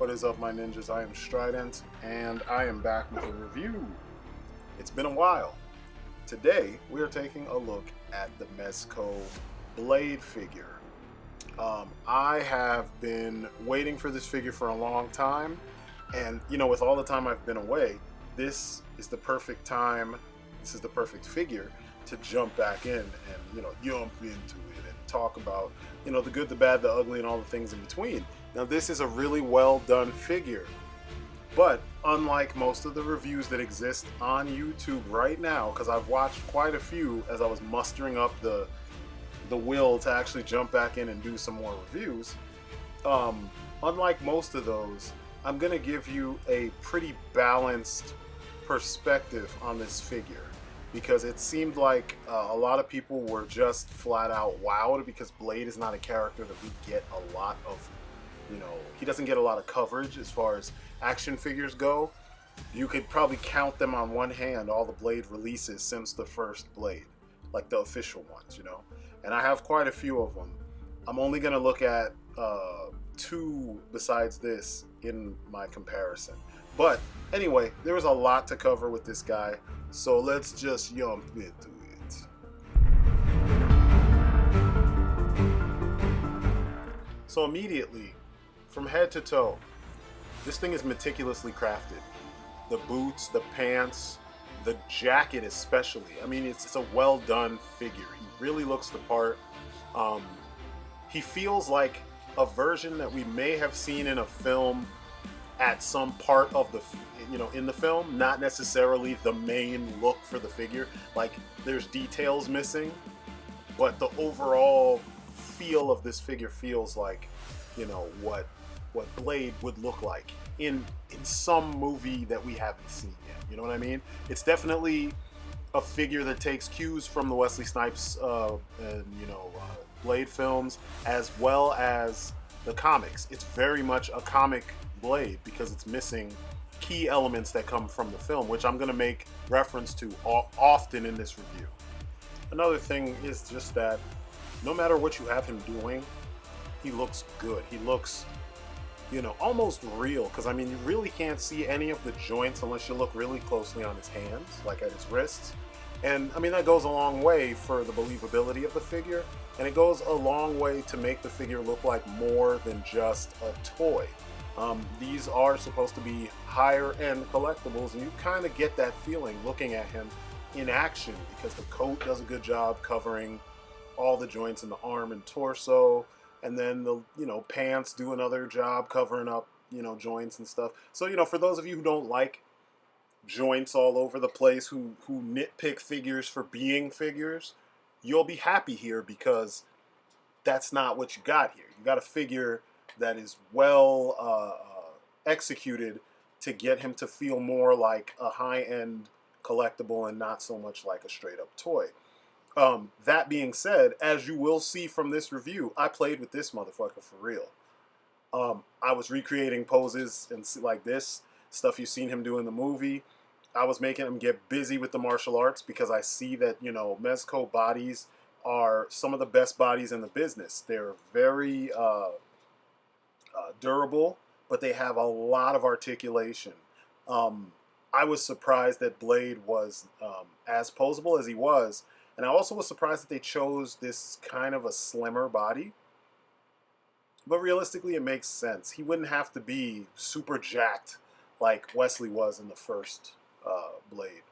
What is up, my ninjas? I am Strydent, and I am back with a review. It's been a while. Today, we are taking a look at the Mezco Blade figure. I have been waiting for this figure for a long time, and with all the time I've been away, this is the perfect time, this is the perfect figure to jump back in and, jump into it and talk about, the good, the bad, the ugly, and all the things in between. Now, this is a really well done figure, but unlike most of the reviews that exist on YouTube right now, because I've watched quite a few as I was mustering up the will to actually jump back in and do some more reviews, unlike most of those, I'm going to give you a pretty balanced perspective on this figure, because it seemed like a lot of people were just flat out wowed because Blade is not a character that we get a lot of, he doesn't get a lot of coverage as far as action figures go. You could probably count them on one hand, all the Blade releases since the first Blade, like the official ones, and I have quite a few of them. I'm only going to look at two besides this in my comparison. But anyway, there was a lot to cover with this guy, so let's just jump into it. So immediately, from head to toe, this thing is meticulously crafted. The boots, the pants, the jacket especially. I mean, it's a well done figure. He really looks the part. He feels like a version that we may have seen in a film at some part of the, in the film, not necessarily the main look for the figure. Like, there's details missing, but the overall feel of this figure feels like, what Blade would look like in some movie that we haven't seen yet. You know what I mean? It's definitely a figure that takes cues from the Wesley Snipes Blade films, as well as the comics. It's very much a comic Blade because it's missing key elements that come from the film, which I'm going to make reference to often in this review. Another thing is just that no matter what you have him doing, he looks good. He looks, almost real, because I mean, you really can't see any of the joints unless you look really closely on his hands, like at his wrists. And I mean, that goes a long way for the believability of the figure, and it goes a long way to make the figure look like more than just a toy. These are supposed to be higher end collectibles, and you kind of get that feeling looking at him in action, because the coat does a good job covering all the joints in the arm and torso, and then the pants do another job covering up joints and stuff. So for those of you who don't like joints all over the place, who nitpick figures for being figures, you'll be happy here, because that's not what you got here. You got a figure that is well executed to get him to feel more like a high-end collectible and not so much like a straight-up toy. That being said, as you will see from this review, I played with this motherfucker for real. I was recreating poses and like this stuff you've seen him do in the movie. I was making him get busy with the martial arts, because I see that, Mezco bodies are some of the best bodies in the business. They're very durable, but they have a lot of articulation. I was surprised that Blade was as posable as he was, and I also was surprised that they chose this kind of a slimmer body. But realistically, it makes sense. He wouldn't have to be super jacked like Wesley was in the first Blade.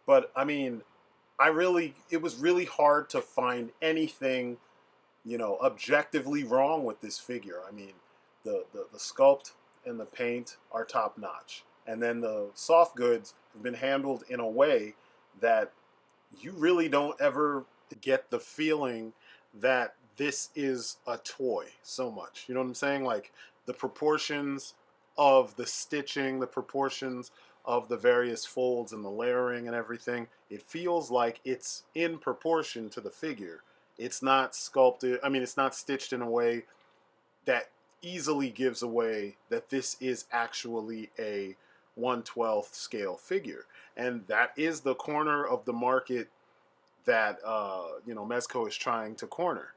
But I mean, it was really hard to find anything, objectively wrong with this figure. I mean, the sculpt and the paint are top notch. And then the soft goods have been handled in a way that you really don't ever get the feeling that this is a toy so much. You know what I'm saying? Like, the proportions of the stitching, the proportions of the various folds and the layering and everything, it feels like it's in proportion to the figure. It's not sculpted, it's not stitched in a way that easily gives away that this is actually a 1/12 scale figure. And that is the corner of the market that Mezco is trying to corner.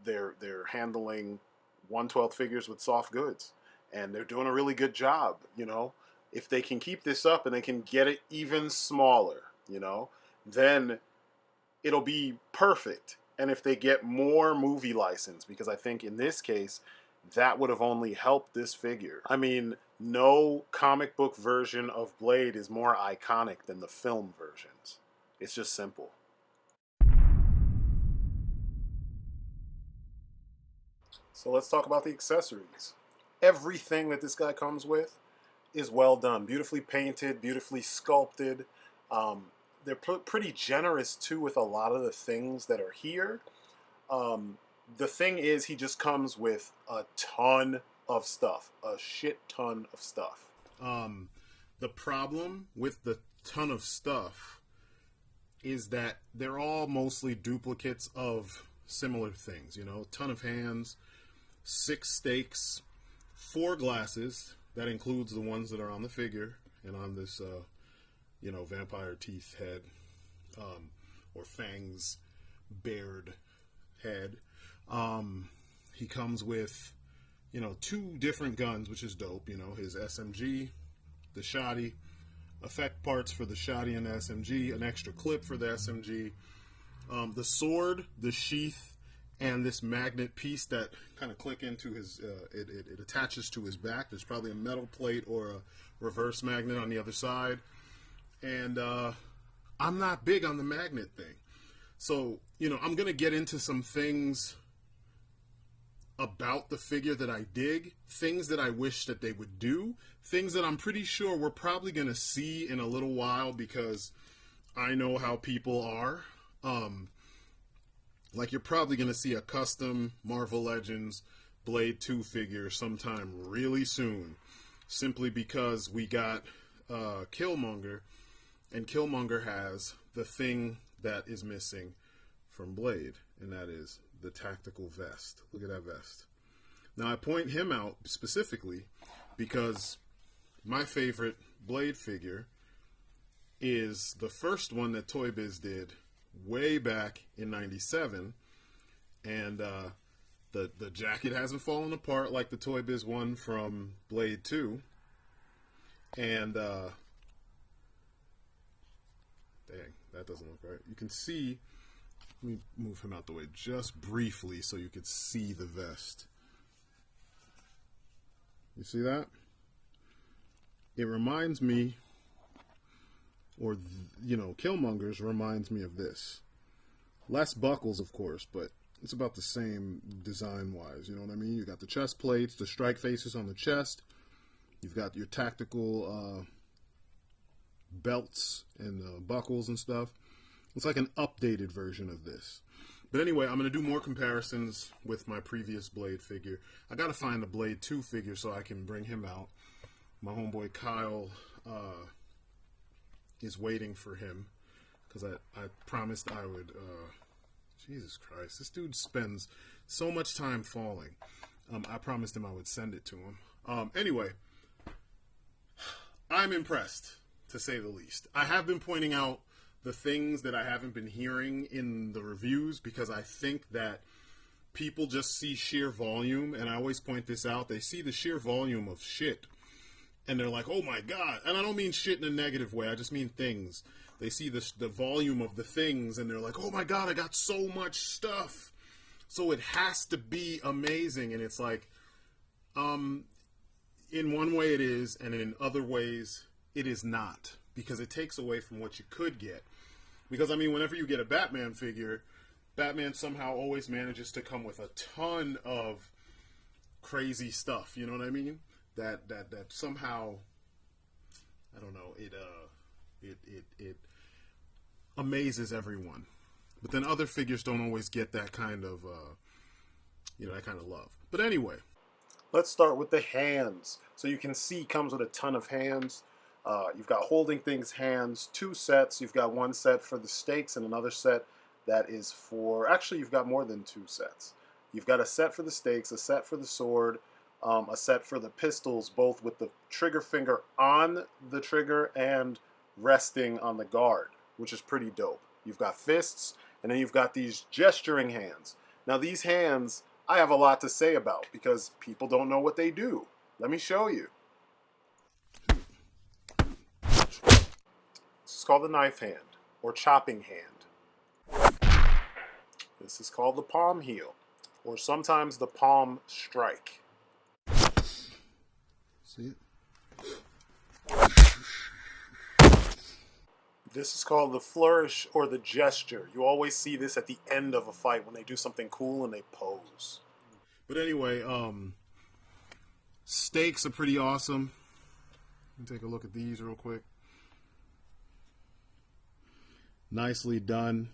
They're handling 1/12 figures with soft goods, and they're doing a really good job. You know, if they can keep this up and they can get it even smaller, you know, then it'll be perfect. And if they get more movie license, because I think in this case, that would have only helped this figure. I mean, no comic book version of Blade is more iconic than the film versions. It's just simple. So let's talk about the accessories. Everything that this guy comes with is well done, beautifully painted, beautifully sculpted. They're pretty generous too with a lot of the things that are here. The thing is, he just comes with a ton of stuff, a shit ton of stuff. The problem with the ton of stuff is that they're all mostly duplicates of similar things. You know, a ton of hands, 6 stakes, 4 glasses. That includes the ones that are on the figure and on this, you know, vampire teeth head, or fangs bared head. He comes with, you know, 2 different guns, which is dope. You know, his SMG, the shotty, effect parts for the shotty and the SMG, an extra clip for the SMG, the sword, the sheath, and this magnet piece that kind of click into his, it attaches to his back. There's probably a metal plate or a reverse magnet on the other side. And I'm not big on the magnet thing. So, you know, I'm going to get into some things about the figure that I dig, things that I wish that they would do, things that I'm pretty sure we're probably going to see in a little while because I know how people are. Like, you're probably going to see a custom Marvel Legends Blade 2 figure sometime really soon, simply because we got Killmonger, and Killmonger has the thing that is missing from Blade, and that is the tactical vest. Look at that vest. Now, I point him out specifically because my favorite Blade figure is the first one that Toy Biz did way back in '97, and the jacket hasn't fallen apart like the Toy Biz one from Blade 2, and dang, that doesn't look right. You can see, let me move him out the way just briefly so you could see the vest. You see that? It reminds me, or, you know, Killmonger's reminds me of this. Less buckles, of course, but it's about the same design-wise, you know what I mean? You got the chest plates, the strike faces on the chest. You've got your tactical belts and buckles and stuff. It's like an updated version of this. But anyway, I'm going to do more comparisons with my previous Blade figure. I got to find a Blade 2 figure so I can bring him out. My homeboy Kyle is waiting for him because I promised I would. Jesus Christ, this dude spends so much time falling. I promised him I would send it to him. Anyway, I'm impressed, to say the least. I have been pointing out the things that I haven't been hearing in the reviews because I think that people just see sheer volume, and I always point this out. They see the sheer volume of shit, and they're like, oh my god. And I don't mean shit in a negative way, I just mean things. They see the volume of the things, and they're like, oh my god, I got so much stuff. So it has to be amazing. And it's like, in one way it is, and in other ways it is not. Because it takes away from what you could get. Because, I mean, whenever you get a Batman figure, Batman somehow always manages to come with a ton of crazy stuff. You know what I mean? That somehow, I don't know, it amazes everyone. But then other figures don't always get that kind of, that kind of love. But anyway, let's start with the hands. So you can see comes with a ton of hands. You've got holding things hands, 2 sets. You've got 1 set for the stakes and another set that is for, actually you've got more than 2 sets. You've got a set for the stakes, a set for the sword, a set for the pistols, both with the trigger finger on the trigger and resting on the guard, which is pretty dope. You've got fists, and then you've got these gesturing hands. Now these hands, I have a lot to say about because people don't know what they do. Let me show you. This is called the knife hand or chopping hand. This is called the palm heel or sometimes the palm strike. See it? This is called the flourish or the gesture. You always see this at the end of a fight when they do something cool and they pose. But anyway, stakes are pretty awesome. Let me take a look at these real quick. Nicely done.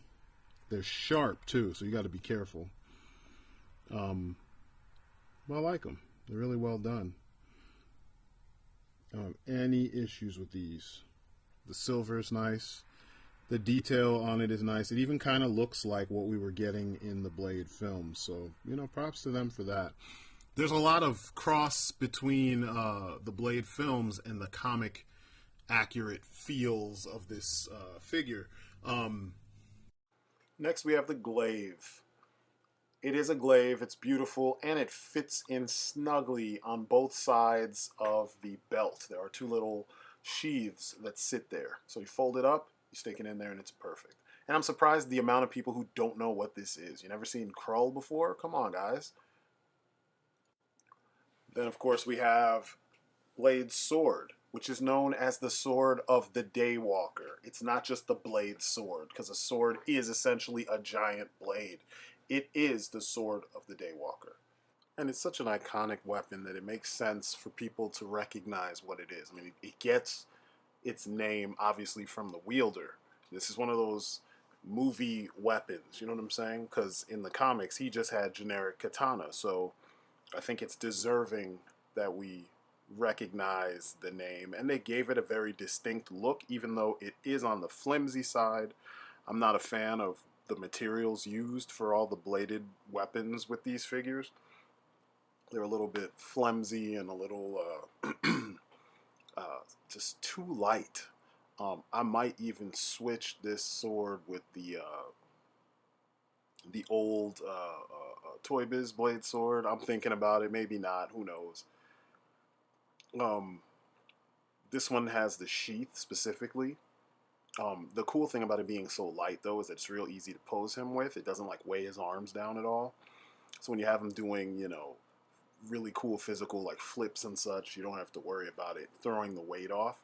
They're sharp too, so you got to be careful. Well, I like them. They're really well done. Any issues with these? The silver is nice. The detail on it is nice. It even kind of looks like what we were getting in the Blade film. So, you know, props to them for that. There's a lot of cross between the Blade films and the comic accurate feels of this figure. Next, we have the glaive. It is a glaive. It's beautiful, and it fits in snugly on both sides of the belt. There are two little sheaths that sit there. So you fold it up, you stick it in there, and it's perfect. And I'm surprised the amount of people who don't know what this is. You never seen Krull before? Come on, guys. Then, of course, we have Blade's sword, which is known as the sword of the Daywalker. It's not just the Blade sword, because a sword is essentially a giant blade. It is the sword of the Daywalker. And it's such an iconic weapon that it makes sense for people to recognize what it is. I mean, it gets its name, obviously, from the wielder. This is one of those movie weapons, you know what I'm saying? Because in the comics, he just had generic katana. So I think it's deserving that we recognize the name. And they gave it a very distinct look, even though it is on the flimsy side. I'm not a fan of the materials used for all the bladed weapons with these figures. They're a little bit flimsy and a little just too light. I might even switch this sword with the old Toy Biz blade sword. I'm thinking about it. Maybe not. Who knows? This one has the sheath specifically. The cool thing about it being so light, though, is that it's real easy to pose him with. It doesn't like weigh his arms down at all. So when you have him doing, you know, really cool physical like flips and such, you don't have to worry about it throwing the weight off.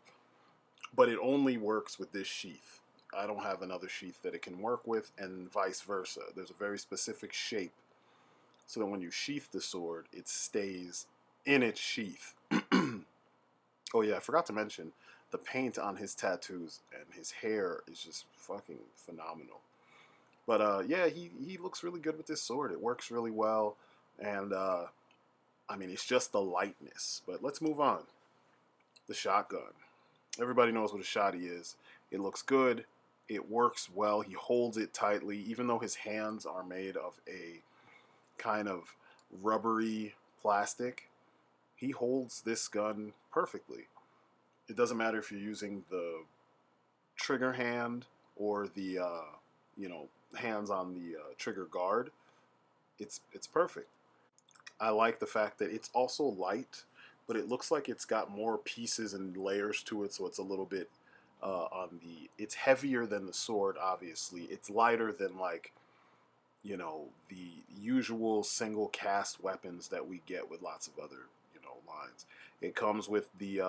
But it only works with this sheath. I don't have another sheath that it can work with, and vice versa. There's a very specific shape so that when you sheath the sword, it stays in its sheath. Oh yeah, I forgot to mention the paint on his tattoos and his hair is just fucking phenomenal. But yeah, he looks really good with this sword. It works really well, and I mean, it's just the lightness. But let's move on. The shotgun. Everybody knows what a shotty is. It looks good. It works well. He holds it tightly, even though his hands are made of a kind of rubbery plastic. He holds this gun perfectly. It doesn't matter if you're using the trigger hand or the you know, hands on the trigger guard. It's perfect. I like the fact that it's also light, but it looks like it's got more pieces and layers to it, so it's a little bit on the... It's heavier than the sword, obviously. It's lighter than, like, you know, the usual single cast weapons that we get with lots of other, you know, lines. It comes with the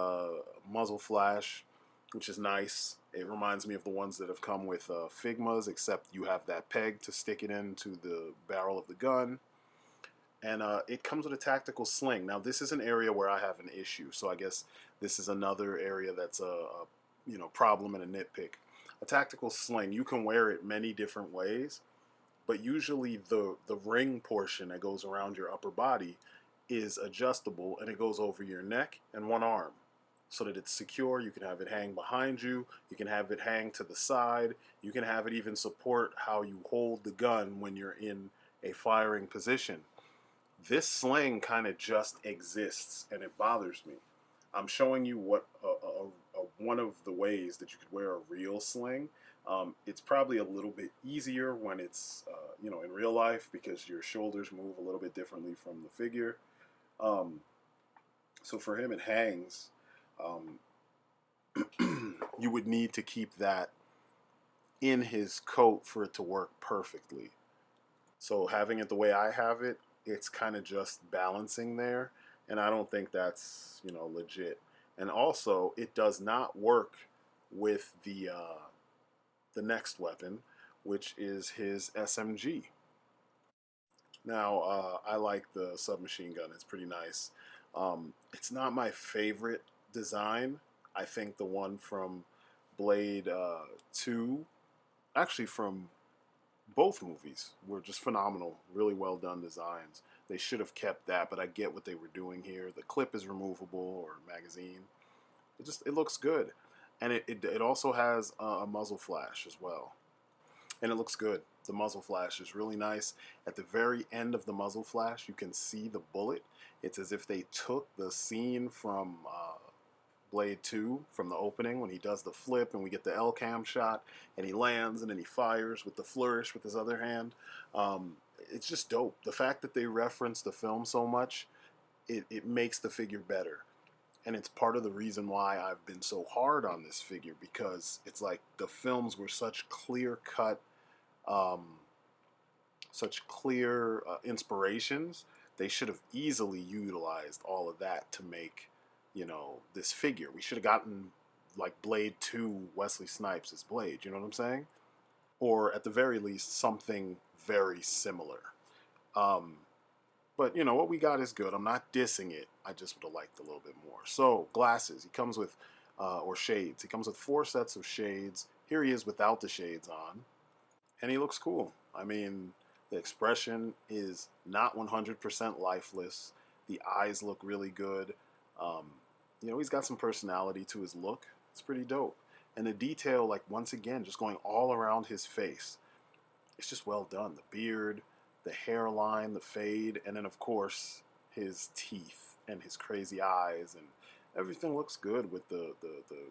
muzzle flash, which is nice. It reminds me of the ones that have come with Figmas, except you have that peg to stick it into the barrel of the gun. And it comes with a tactical sling. Now, this is an area where I have an issue, so I guess this is another area that's a you know, problem and a nitpick. A tactical sling, you can wear it many different ways, but usually the ring portion that goes around your upper body is adjustable, and it goes over your neck and one arm so that it's secure. You can have it hang behind you. You can have it hang to the side. You can have it even support how you hold the gun when you're in a firing position. This sling kind of just exists, and it bothers me. I'm showing you what one of the ways that you could wear a real sling. It's probably a little bit easier when it's you know, in real life, because your shoulders move a little bit differently from the figure. So for him, it hangs. Um, you would need to keep that in his coat for it to work perfectly. So having it the way I have it, it's kind of just balancing there, and I don't think that's, you know, legit. And also, it does not work with the next weapon, which is his SMG. Now, I like the submachine gun; it's pretty nice. It's not my favorite design. I think the one from Blade 2, actually from both movies, were just phenomenal. Really well done designs. They should have kept that, but I get what they were doing here. The clip is removable, or magazine. It looks good, and it also has a muzzle flash as well, and it looks good. The muzzle flash is really nice. At the very end of the muzzle flash, you can see the bullet. It's as if they took the scene from Blade 2, from the opening, when he does the flip and we get the L cam shot and he lands and then he fires with the flourish with his other hand. It's just dope. The fact that they reference the film so much, it makes the figure better. And it's part of the reason why I've been so hard on this figure, because it's like the films were such clear cut, um, such clear inspirations. They should have easily utilized all of that to make, you know, this figure. We should have gotten like Blade 2 Wesley Snipes as Blade, you know what I'm saying? Or at the very least, something very similar. Um, but you know what we got is good. I'm not dissing it. I just would have liked a little bit more. So glasses. He comes with, or shades. He comes with 4 sets of shades. Here he is without the shades on, and he looks cool. I mean, the expression is not 100% lifeless. The eyes look really good. Um, you know, he's got some personality to his look. It's pretty dope. And the detail, like, once again, just going all around his face. It's just well done. The beard, the hairline, the fade, and then, of course, his teeth and his crazy eyes. And everything looks good with the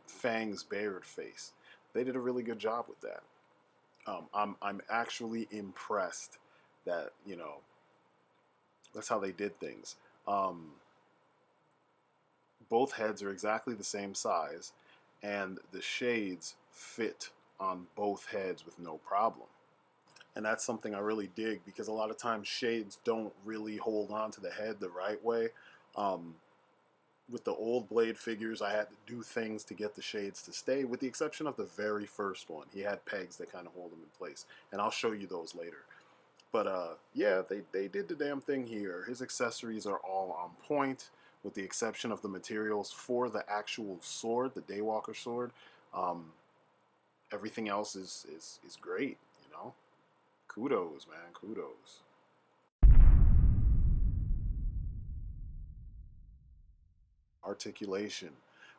fangs bared face. They did a really good job with that. I'm actually impressed that, you know, that's how they did things. Um, both heads are exactly the same size, and the shades fit on both heads with no problem. And that's something I really dig, because a lot of times shades don't really hold on to the head the right way. Um, with the old Blade figures, I had to do things to get the shades to stay, with the exception of the very first one. He had pegs that kind of hold them in place, and I'll show you those later. But yeah, they did the damn thing here. His accessories are all on point, with the exception of the materials for the actual sword, the Daywalker sword. Um, everything else is great, you know? Kudos, man, kudos. Articulation.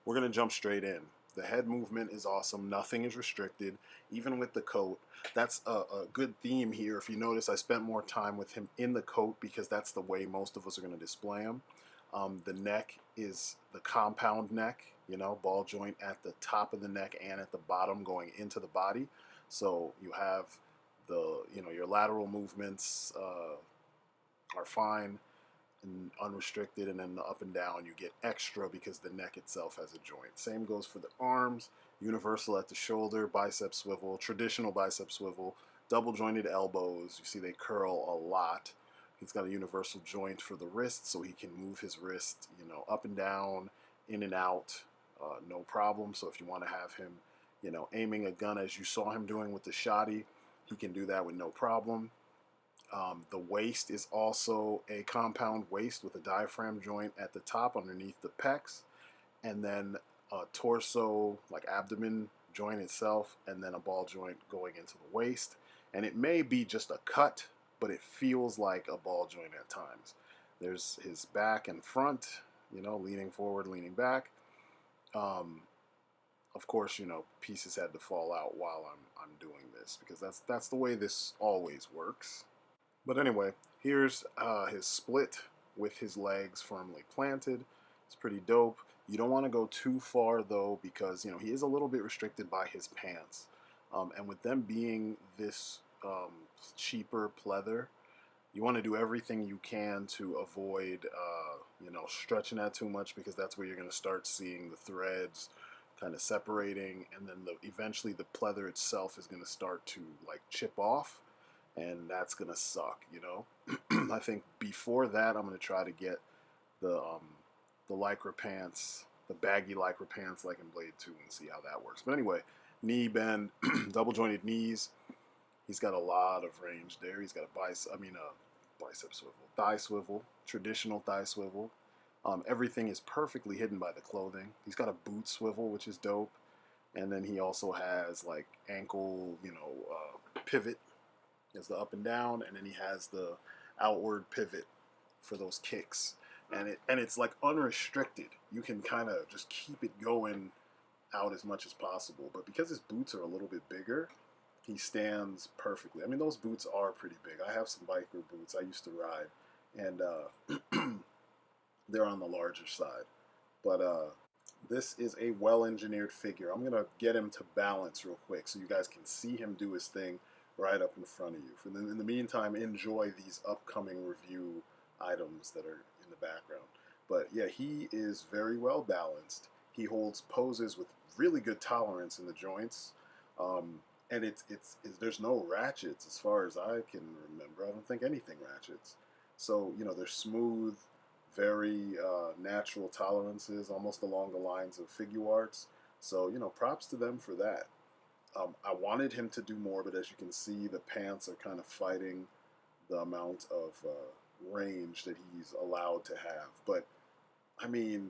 We're going to jump straight in. The head movement is awesome. Nothing is restricted, even with the coat. That's a good theme here. If you notice, I spent more time with him in the coat because that's the way most of us are going to display him. The neck is the compound neck, you know, ball joint at the top of the neck and at the bottom going into the body. So you have the, you know, your lateral movements are fine and unrestricted, and then the up and down you get extra because the neck itself has a joint. Same goes for the arms, universal at the shoulder, bicep swivel, traditional bicep swivel, double jointed elbows. You see they curl a lot. He's got a universal joint for the wrist, so he can move his wrist, you know, up and down, in and out, no problem. So if you want to have him, you know, aiming a gun as you saw him doing with the shotty, he can do that with no problem. The waist is also a compound waist with a diaphragm joint at the top underneath the pecs, and then a torso, like abdomen joint itself, and then a ball joint going into the waist. And it may be just a cut, but it feels like a ball joint at times. There's his back and front, you know, leaning forward, leaning back. Um, of course, you know, pieces had to fall out while I'm doing this, because that's the way this always works. But anyway, here's his split with his legs firmly planted. It's pretty dope. You don't want to go too far though, because, you know, he is a little bit restricted by his pants. And with them being this cheaper pleather, You want to do everything you can to avoid, stretching that too much, because that's where you're going to start seeing the threads kind of separating, and then eventually the pleather itself is going to start to like chip off, and that's going to suck, you know. I think before that, I'm going to try to get the lycra pants, the baggy lycra pants like in Blade 2, and see how that works. But anyway, knee bend, double jointed knees. He's got a lot of range there. He's got a bicep swivel, thigh swivel, traditional thigh swivel. Everything is perfectly hidden by the clothing. He's got a boot swivel, which is dope. And then he also has like ankle, pivot as the up and down, and then he has the outward pivot for those kicks. And it's like unrestricted. You can kind of just keep it going out as much as possible. But because his boots are a little bit bigger, he stands perfectly. I mean, those boots are pretty big. I have some biker boots I used to ride, and they're on the larger side. But this is a well-engineered figure. I'm going to get him to balance real quick so you guys can see him do his thing right up in front of you. In the meantime, enjoy these upcoming review items that are in the background. But yeah, he is very well balanced. He holds poses with really good tolerance in the joints. And there's no ratchets as far as I can remember. I don't think anything ratchets. So, they're smooth, very natural tolerances, almost along the lines of figure arts. So, props to them for that. I wanted him to do more, but as you can see, the pants are kind of fighting the amount of range that he's allowed to have. But, I mean,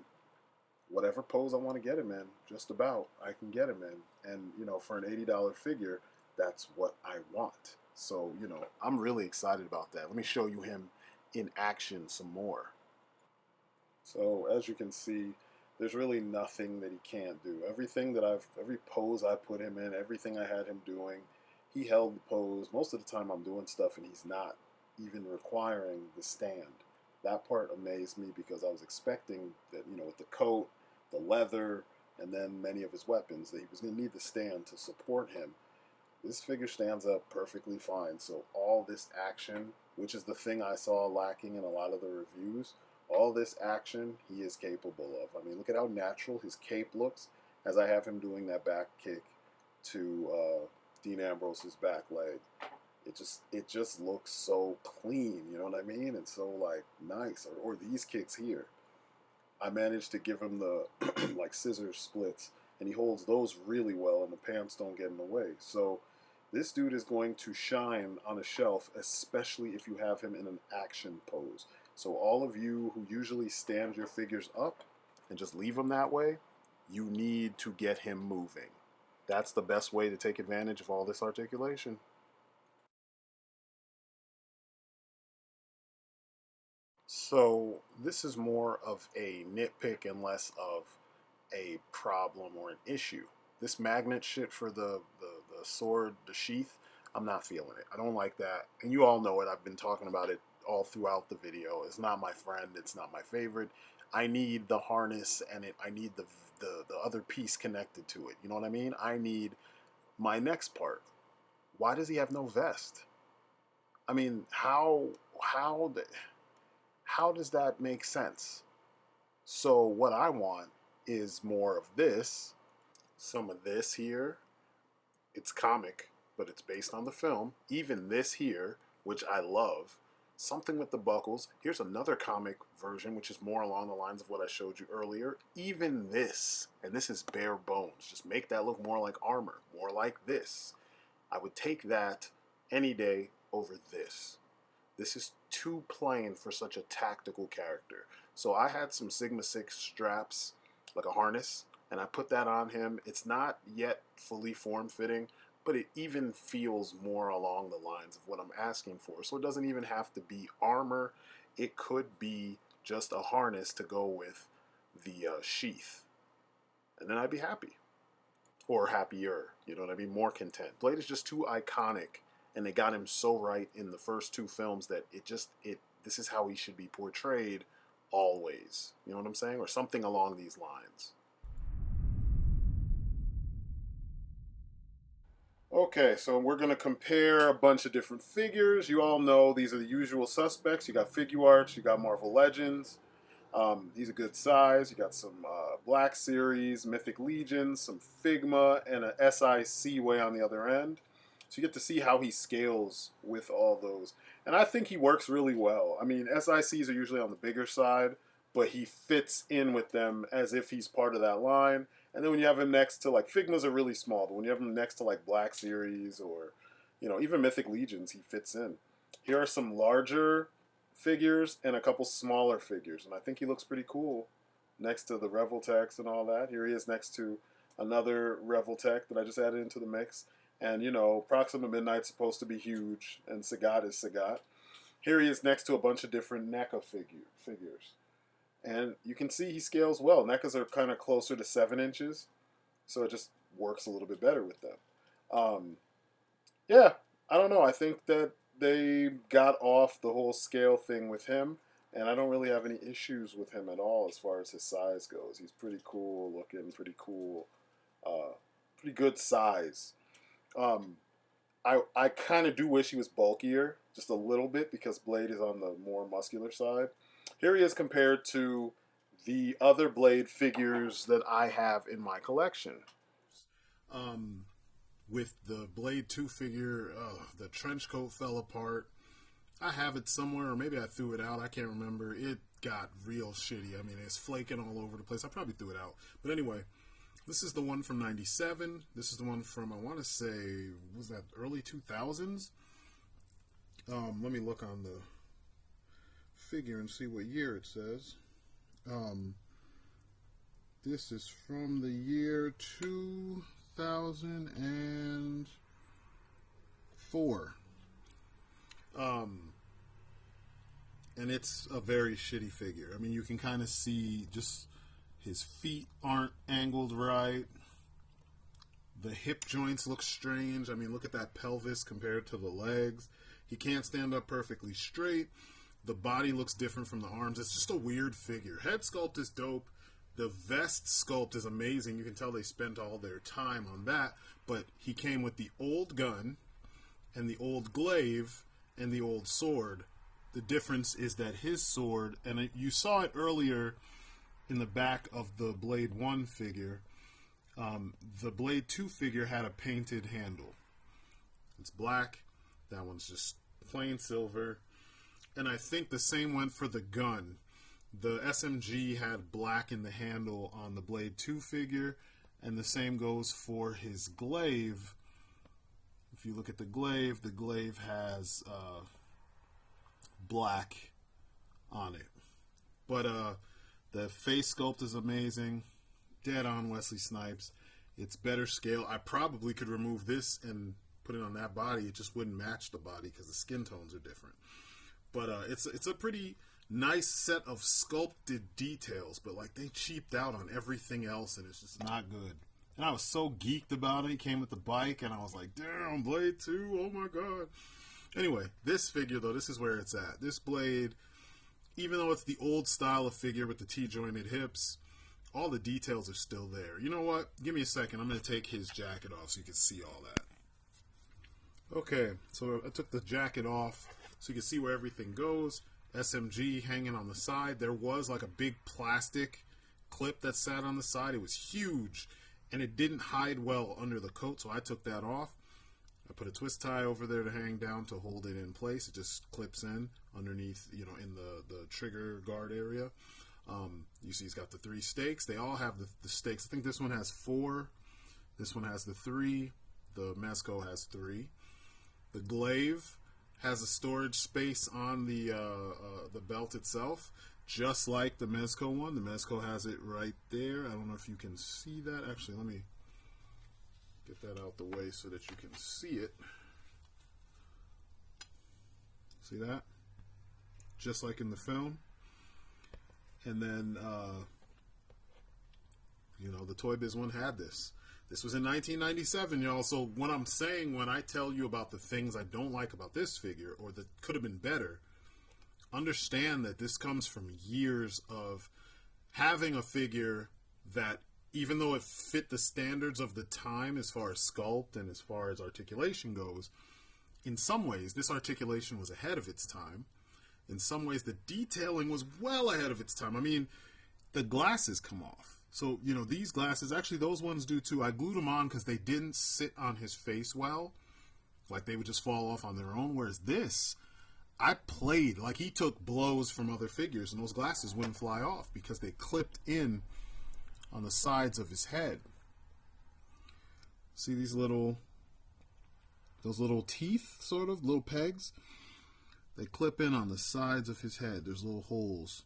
whatever pose I want to get him in, just about, I can get him in. And, for an $80 figure, that's what I want. So, I'm really excited about that. Let me show you him in action some more. So, as you can see, there's really nothing that he can't do. Every pose I put him in, everything I had him doing, he held the pose. Most of the time I'm doing stuff and he's not even requiring the stand. That part amazed me because I was expecting that, with the coat, the leather, and then many of his weapons, that he was going to need the stand to support him. This figure stands up perfectly fine. So all this action, which is the thing I saw lacking in a lot of the reviews, all this action he is capable of. I mean, look at how natural his cape looks as I have him doing that back kick to Dean Ambrose's back leg. It just looks so clean, you know what I mean? And so like nice. Or these kicks here. I managed to give him the like scissor splits, and he holds those really well, and the pants don't get in the way. So this dude is going to shine on a shelf, especially if you have him in an action pose. So all of you who usually stand your figures up and just leave them that way, you need to get him moving. That's the best way to take advantage of all this articulation. So this is more of a nitpick and less of a problem or an issue. This magnet shit for the sword, the sheath, I'm not feeling it. I don't like that. And you all know it. I've been talking about it all throughout the video. It's not my friend. It's not my favorite. I need the harness and I need the other piece connected to it. You know what I mean? I need my next part. Why does he have no vest? I mean, how does that make sense? So what I want is more of this, some of this here. It's comic, but it's based on the film. Even this here, which I love. Something with the buckles. Here's another comic version, which is more along the lines of what I showed you earlier. Even this, and this is bare bones. Just make that look more like armor, more like this. I would take that any day over this. This is too plain for such a tactical character. So I had some Sigma 6 straps, like a harness, and I put that on him. It's not yet fully form-fitting, but it even feels more along the lines of what I'm asking for. So it doesn't even have to be armor. It could be just a harness to go with the sheath. And then I'd be happy. Or happier, you know what I mean? More content. Blade is just too iconic, and they got him so right in the first two films that this is how he should be portrayed always. You know what I'm saying? Or something along these lines. Okay, so we're going to compare a bunch of different figures. You all know these are the usual suspects. You got Figuarts, you got Marvel Legends. These are good size. You got some Black Series, Mythic Legions, some Figma, and a SIC way on the other end. So you get to see how he scales with all those. And I think he works really well. I mean, SICs are usually on the bigger side, but he fits in with them as if he's part of that line. And then when you have him next to, like, Figmas are really small, but when you have him next to, like, Black Series or, even Mythic Legions, he fits in. Here are some larger figures and a couple smaller figures, and I think he looks pretty cool next to the Revoltech and all that. Here he is next to another Revoltech that I just added into the mix. And, Proxima Midnight's supposed to be huge, and Sagat is Sagat. Here he is next to a bunch of different NECA figures. And you can see he scales well. NECAs are kind of closer to 7 inches, so it just works a little bit better with them. Yeah, I don't know. I think that they got off the whole scale thing with him, and I don't really have any issues with him at all as far as his size goes. He's pretty cool looking, pretty cool, pretty good size. I kind of do wish he was bulkier, just a little bit, because Blade is on the more muscular side. Here he is compared to the other Blade figures that I have in my collection. With the Blade 2 figure, the trench coat fell apart. I have it somewhere, or maybe I threw it out. I can't remember. It got real shitty. I mean, it's flaking all over the place. I probably threw it out. But anyway, this is the one from 97. This is the one from, I want to say, was that early 2000s? Let me look on the figure and see what year it says. This is from the year 2004. And it's a very shitty figure. I mean, you can kind of see just his feet aren't angled right. The hip joints look strange. I mean, look at that pelvis compared to the legs. He can't stand up perfectly straight. The body looks different from the arms. It's just a weird figure. Head sculpt is dope. The vest sculpt is amazing. You can tell they spent all their time on that. But he came with the old gun and the old glaive and the old sword. The difference is that his sword, and you saw it earlier in the back of the Blade 1 figure, the Blade 2 figure had a painted handle. It's black. That one's just plain silver. And I think the same went for the gun. The SMG had black in the handle on the Blade 2 figure, and the same goes for his glaive. If you look at the glaive has black on it. But the face sculpt is amazing. Dead on Wesley Snipes. It's better scale. I probably could remove this and put it on that body. It just wouldn't match the body because the skin tones are different. But it's a pretty nice set of sculpted details, but like they cheaped out on everything else, and it's just not good. And I was so geeked about it. He came with the bike, and I was like, damn, Blade 2, oh my god. Anyway, this figure, though, this is where it's at. This Blade, even though it's the old style of figure with the T-jointed hips, all the details are still there. You know what? Give me a second. I'm going to take his jacket off so you can see all that. Okay, so I took the jacket off so you can see where everything goes. SMG hanging on the side. There was like a big plastic clip that sat on the side. It was huge, and it didn't hide well under the coat, so I took that off. I put a twist tie over there to hang down to hold it in place. It just clips in underneath, in the trigger guard area. You see he's got the 3 stakes. They all have the stakes. I think this one has 4. This one has the 3. The Mezco has 3. The glaive has a storage space on the belt itself, just like the Mezco one. The Mezco has it right there. I don't know if you can see that. Actually, let me get that out the way so that you can see it. See that? Just like in the film. And then, the Toy Biz one had this. This was in 1997, y'all. So what I'm saying when I tell you about the things I don't like about this figure, or that could have been better, understand that this comes from years of having a figure that even though it fit the standards of the time as far as sculpt and as far as articulation goes, in some ways, this articulation was ahead of its time. In some ways, the detailing was well ahead of its time. I mean, the glasses come off. So, you know, these glasses, actually those ones do too. I glued them on because they didn't sit on his face well. Like, they would just fall off on their own. Whereas this, I played. Like, he took blows from other figures, and those glasses wouldn't fly off because they clipped in on the sides of his head. See these those little teeth, sort of, little pegs? They clip in on the sides of his head. There's little holes.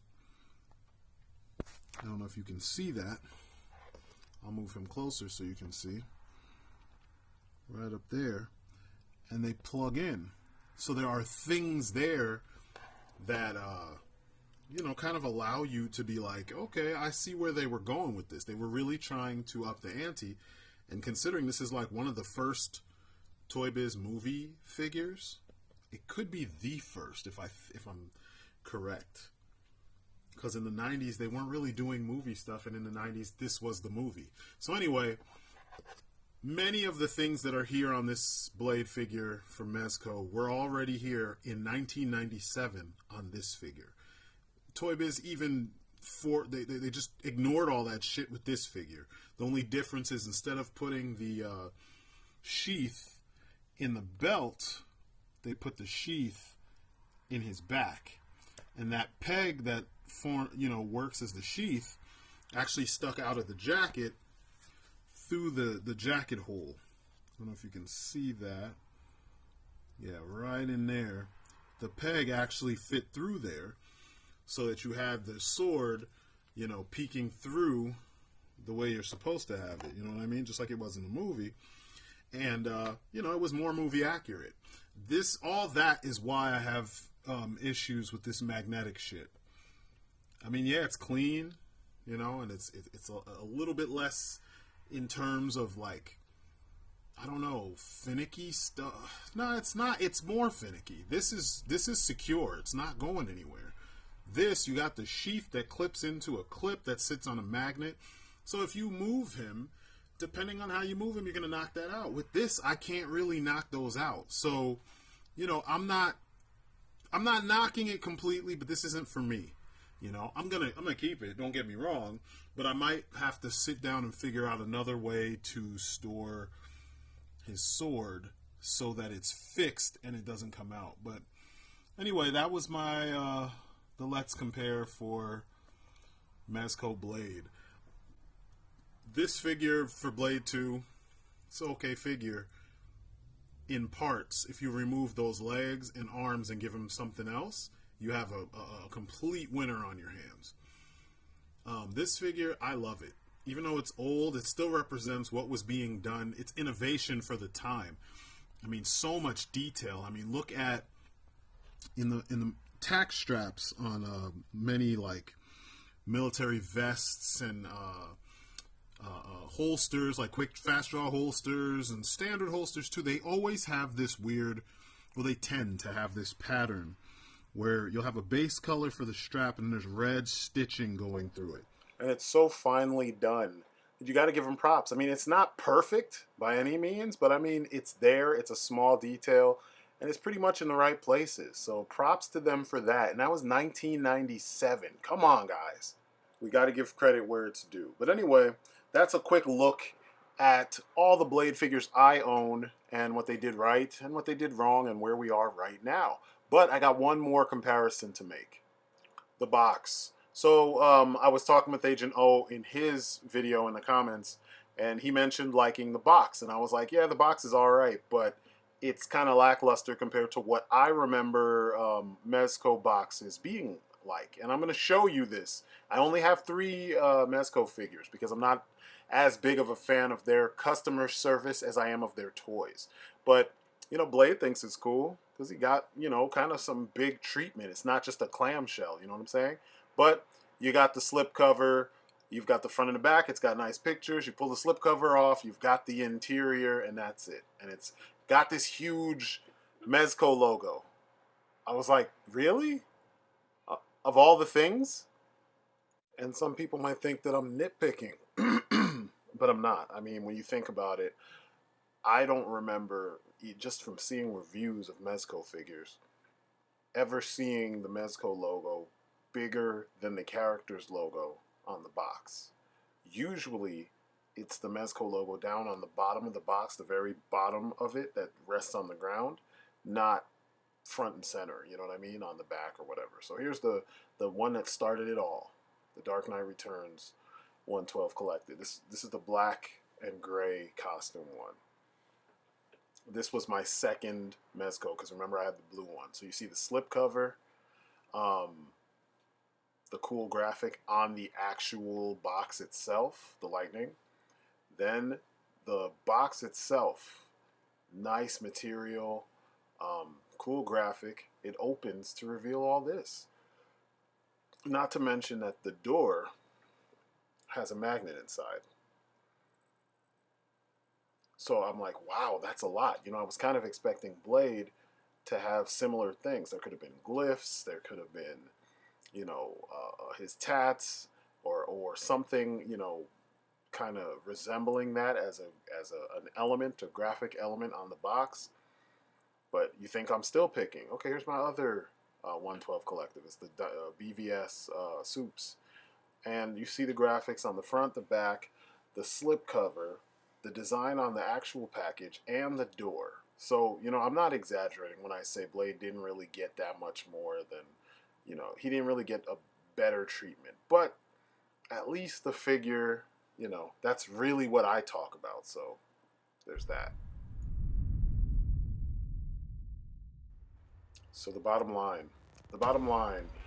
I don't know if you can see that. I'll move him closer so you can see. Right up there. And they plug in. So there are things there that, you know, kind of allow you to be like, okay, I see where they were going with this. They were really trying to up the ante. And considering this is like one of the first Toy Biz movie figures, it could be the first if I'm correct. Because in the 90s, they weren't really doing movie stuff, and in the 90s, this was the movie. So anyway, many of the things that are here on this Blade figure from Mezco were already here in 1997 on this figure. Toy Biz even, they just ignored all that shit with this figure. The only difference is instead of putting the sheath in the belt, they put the sheath in his back. And that peg that works as the sheath actually stuck out of the jacket through the jacket hole. I don't know if you can see that. Yeah, right in there. The peg actually fit through there so that you have the sword, you know, peeking through the way you're supposed to have it. You know what I mean? Just like it was in the movie. And, you know, it was more movie accurate. All that is why I have issues with this magnetic shit. I mean, yeah, it's clean, you know, and it's a little bit less in terms of, like, I don't know, finicky stuff. No, it's not. It's more finicky. This is secure. It's not going anywhere. This, you got the sheath that clips into a clip that sits on a magnet. So if you move him, depending on how you move him, you're going to knock that out. With this, I can't really knock those out. So, you know, I'm not knocking it completely, but this isn't for me. You know, I'm gonna keep it, don't get me wrong, but I might have to sit down and figure out another way to store his sword so that it's fixed and it doesn't come out. But anyway, that was my the Let's Compare for Mezco Blade. This figure for Blade 2, it's an okay figure in parts. If you remove those legs and arms and give him something else, you have a complete winner on your hands. This figure, I love it. Even though it's old, it still represents what was being done. It's innovation for the time. I mean, so much detail. I mean, look at in the tack straps on many like military vests and holsters, like quick fast draw holsters and standard holsters too. They always have this weird, well, they tend to have this pattern where you'll have a base color for the strap and there's red stitching going through it. And it's so finely done. You got to give them props. I mean, it's not perfect by any means, but I mean, it's there. It's a small detail, and it's pretty much in the right places. So props to them for that. And that was 1997. Come on, guys. We got to give credit where it's due. But anyway, that's a quick look at all the Blade figures I own and what they did right and what they did wrong and where we are right now. But I got one more comparison to make. The box. So I was talking with Agent O in his video in the comments, and he mentioned liking the box. And I was like, yeah, the box is all right, but it's kind of lackluster compared to what I remember Mezco boxes being like. And I'm going to show you this. I only have 3 Mezco figures because I'm not as big of a fan of their customer service as I am of their toys. But, you know, Blade thinks it's cool because he got, you know, kind of some big treatment. It's not just a clamshell, you know what I'm saying? But you got the slip cover, you've got the front and the back, it's got nice pictures, you pull the slip cover off, you've got the interior, and that's it. And it's got this huge Mezco logo. I was like, really? Of all the things? And some people might think that I'm nitpicking. but I'm not. I mean, when you think about it, I don't remember, just from seeing reviews of Mezco figures, ever seeing the Mezco logo bigger than the character's logo on the box. Usually, it's the Mezco logo down on the bottom of the box, the very bottom of it that rests on the ground, not front and center, you know what I mean, on the back or whatever. So here's the one that started it all, the Dark Knight Returns 112 collected. This is the black and gray costume one. This was my second Mezco, because remember I had the blue one. So you see the slip cover, the cool graphic on the actual box itself, the lightning. Then the box itself, nice material, cool graphic. It opens to reveal all this. Not to mention that the door has a magnet inside. So I'm like, wow, that's a lot. You know, I was kind of expecting Blade to have similar things. There could have been glyphs. There could have been, you know, his tats or something, you know, kind of resembling that as an element, a graphic element on the box. But you think I'm still picking. Okay, here's my other 112 collective. It's the BVS SCULPT. And you see the graphics on the front, the back, the slip cover, the design on the actual package, and the door. So, you know, I'm not exaggerating when I say Blade didn't really get that much more than, you know, he didn't really get a better treatment. But at least the figure, you know, that's really what I talk about. So there's that. So the bottom line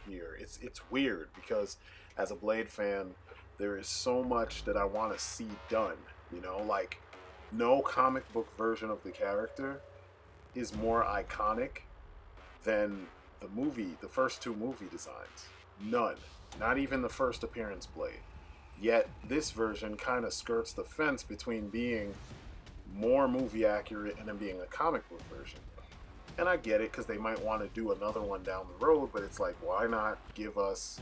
here, it's weird because as a Blade fan, there is so much that I want to see done. You know, like no comic book version of the character is more iconic than the first two movie designs. None. Not even the first appearance Blade. Yet this version kind of skirts the fence between being more movie accurate and then being a comic book version. And I get it because they might want to do another one down the road, but it's like, why not give us,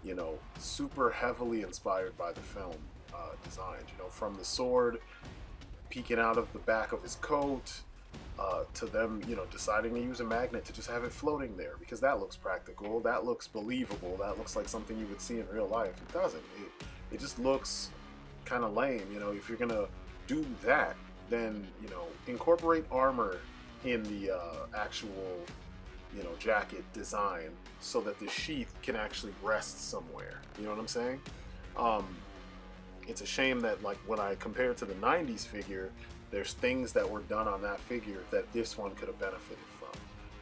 you know, super heavily inspired by the film designs? You know, from the sword peeking out of the back of his coat to them, you know, deciding to use a magnet to just have it floating there because that looks practical, that looks believable, that looks like something you would see in real life. It doesn't. It just looks kind of lame. You know, if you're gonna do that, then, you know, incorporate armor in the actual, you know, jacket design so that the sheath can actually rest somewhere. You know what I'm saying? It's a shame that, like, when I compare it to the 90s figure, there's things that were done on that figure that this one could have benefited from.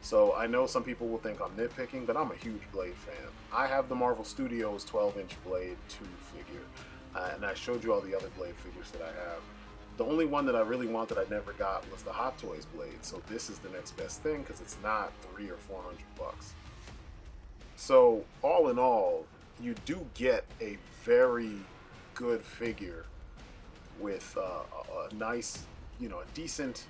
So I know some people will think I'm nitpicking, but I'm a huge Blade fan. I have the Marvel Studios 12-inch Blade 2 figure, and I showed you all the other Blade figures that I have. The only one that I really want that I never got was the Hot Toys Blade, so this is the next best thing because it's not $300 or $400. So all in all, you do get a very good figure with a nice, you know, a decent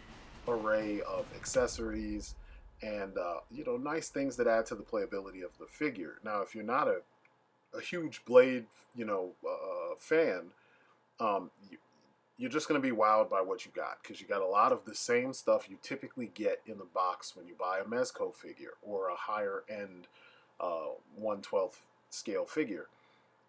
array of accessories and you know, nice things that add to the playability of the figure. Now, if you're not a huge Blade, you know, fan, you're just going to be wowed by what you got because you got a lot of the same stuff you typically get in the box when you buy a Mezco figure or a higher end 1/12 scale figure.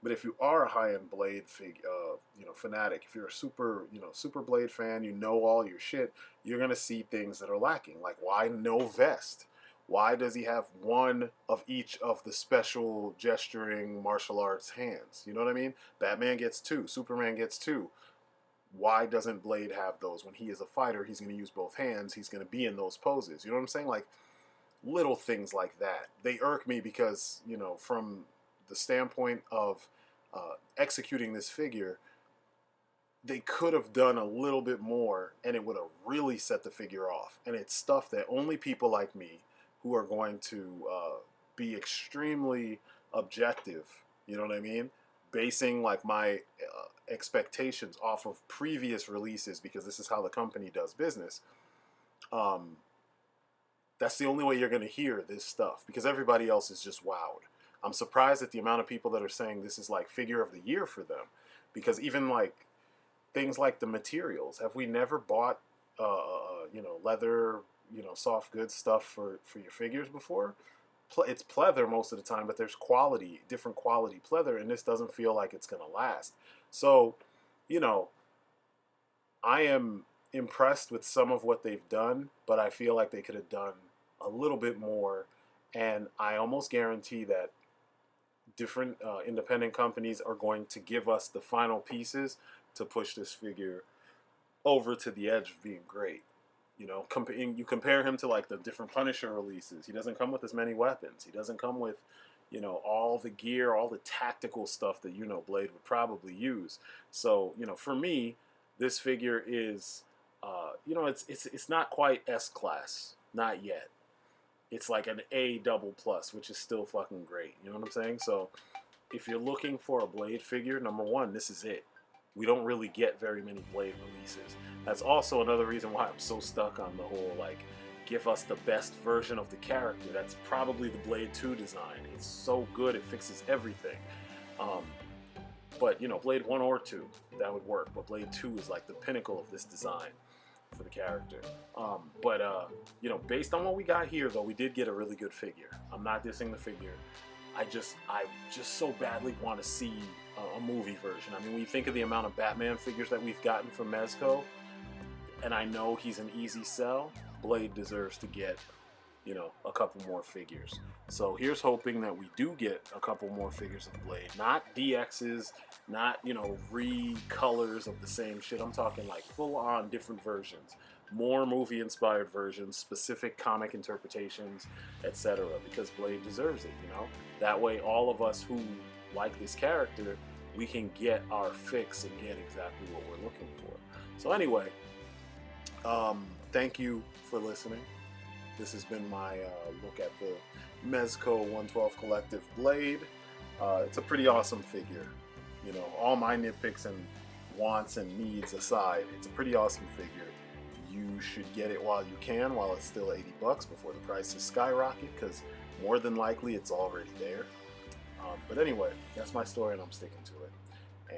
But if you are a high-end Blade you know, fanatic, if you're a super Blade fan, you know all your shit, you're gonna see things that are lacking. Like, why no vest? Why does he have one of each of the special gesturing martial arts hands? You know what I mean? Batman gets two, Superman gets two. Why doesn't Blade have those? When he is a fighter, he's gonna use both hands. He's gonna be in those poses. You know what I'm saying? Like, little things like that. They irk me because, you know, from the standpoint of executing this figure, they could have done a little bit more and it would have really set the figure off. And it's stuff that only people like me who are going to be extremely objective, you know what I mean? Basing like my expectations off of previous releases because this is how the company does business. That's the only way you're going to hear this stuff because everybody else is just wowed. I'm surprised at the amount of people that are saying this is like figure of the year for them because even like things like the materials. Have we never bought, leather, soft goods stuff for your figures before? It's pleather most of the time, but there's quality, different quality pleather, and this doesn't feel like it's gonna last. So, you know, I am impressed with some of what they've done, but I feel like they could have done a little bit more. And I almost guarantee that different independent companies are going to give us the final pieces to push this figure over to the edge of being great. You compare him to like the different Punisher releases. He doesn't come with as many weapons. He doesn't come with, all the gear, all the tactical stuff that Blade would probably use. So for me, this figure is, it's not quite S class, not yet. It's like an A double plus, which is still fucking great. You know what I'm saying? So if you're looking for a Blade figure, number one, this is it. We don't really get very many Blade releases. That's also another reason why I'm so stuck on the whole, like, give us the best version of the character. That's probably the Blade 2 design. It's so good, it fixes everything. But, Blade 1 or 2, that would work. But Blade 2 is like the pinnacle of this design for the character. Based on what we got here, though, we did get a really good figure. I'm not dissing the figure. I just so badly want to see a movie version. I mean, when you think of the amount of Batman figures that we've gotten from Mezco, and I know he's an easy sell, Blade deserves to get, a couple more figures. So here's hoping that we do get a couple more figures of Blade. Not DXs, not, recolors of the same shit. I'm talking like full-on different versions. More movie-inspired versions, specific comic interpretations, etc. Because Blade deserves it, That way, all of us who like this character, we can get our fix and get exactly what we're looking for. So anyway, thank you for listening. This has been my look at the Mezco 112 Collective Blade. It's a pretty awesome figure. All my nitpicks and wants and needs aside, it's a pretty awesome figure. You should get it while you can, while it's still $80 before the prices skyrocket, because more than likely it's already there. But anyway, that's my story and I'm sticking to it.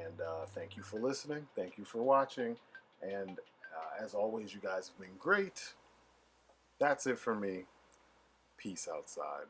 And thank you for listening. Thank you for watching. And as always, you guys have been great. That's it for me. Peace outside.